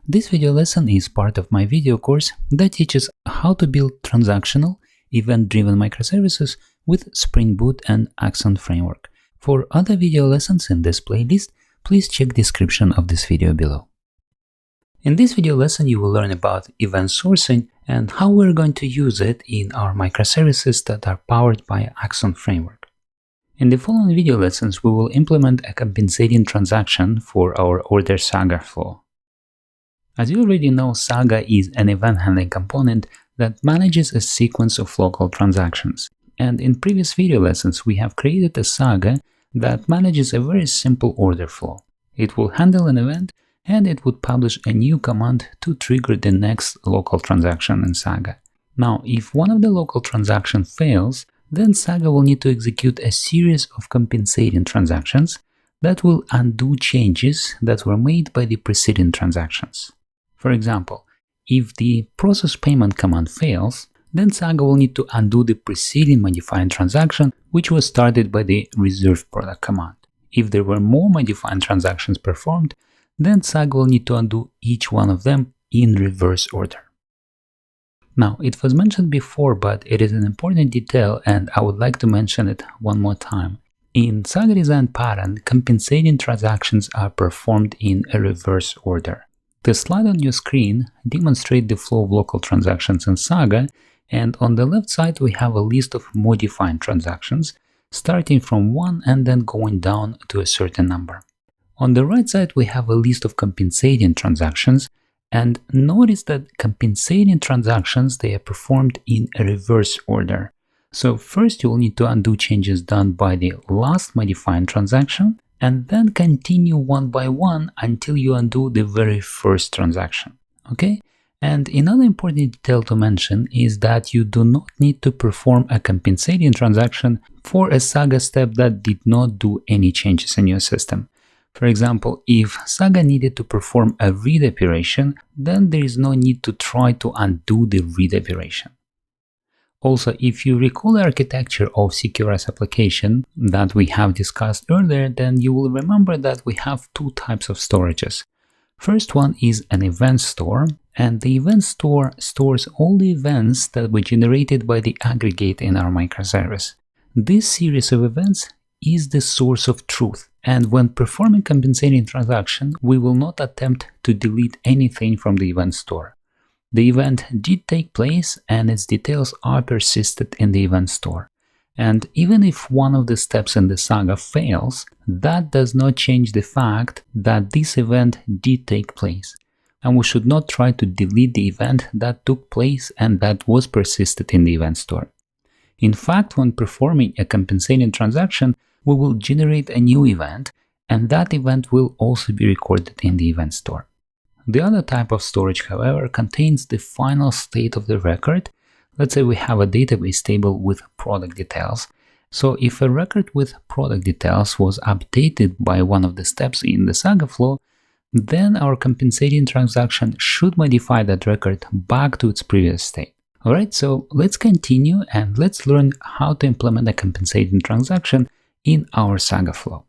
This video lesson is part of my video course that teaches how to build transactional, event-driven microservices with Spring Boot and Axon framework. For other video lessons in this playlist, please check description of this video below. In this video lesson, you will learn about event sourcing and how we're going to use it in our microservices that are powered by Axon framework. In the following video lessons, we will implement a compensating transaction for our order SAGA flow. As you already know, SAGA is an event handling component that manages a sequence of local transactions. And in previous video lessons, we have created a SAGA that manages a very simple order flow. It will handle an event and it would publish a new command to trigger the next local transaction in SAGA. Now, if one of the local transactions fails, then SAGA will need to execute a series of compensating transactions that will undo changes that were made by the preceding transactions. For example, if the process payment command fails, then SAGA will need to undo the preceding modifying transaction which was started by the reserved product command. If there were more modifying transactions performed, then SAGA will need to undo each one of them in reverse order. Now, it was mentioned before, but it is an important detail and I would like to mention it one more time. In SAGA design pattern, compensating transactions are performed in a reverse order. The slide on your screen demonstrates the flow of local transactions in SAGA, and on the left side we have a list of modifying transactions, starting from 1 and then going down to a certain number. On the right side we have a list of compensating transactions, and notice that compensating transactions, they are performed in a reverse order. So first you will need to undo changes done by the last modifying transaction, and then continue one by one until you undo the very first transaction. Okay? And another important detail to mention is that you do not need to perform a compensating transaction for a SAGA step that did not do any changes in your system. For example, if SAGA needed to perform a read operation, then there is no need to try to undo the read operation. Also, if you recall the architecture of CQRS application that we have discussed earlier, then you will remember that we have two types of storages. First one is an event store, and the event store stores all the events that were generated by the aggregate in our microservice. This series of events is the source of truth, and when performing compensating transaction, we will not attempt to delete anything from the event store. The event did take place and its details are persisted in the event store. And even if one of the steps in the SAGA fails, that does not change the fact that this event did take place. And we should not try to delete the event that took place and that was persisted in the event store. In fact, when performing a compensating transaction, we will generate a new event, and that event will also be recorded in the event store. The other type of storage, however, contains the final state of the record. Let's say we have a database table with product details. So if a record with product details was updated by one of the steps in the SAGA flow, then our compensating transaction should modify that record back to its previous state. Alright, so let's continue and let's learn how to implement a compensating transaction in our SAGA flow.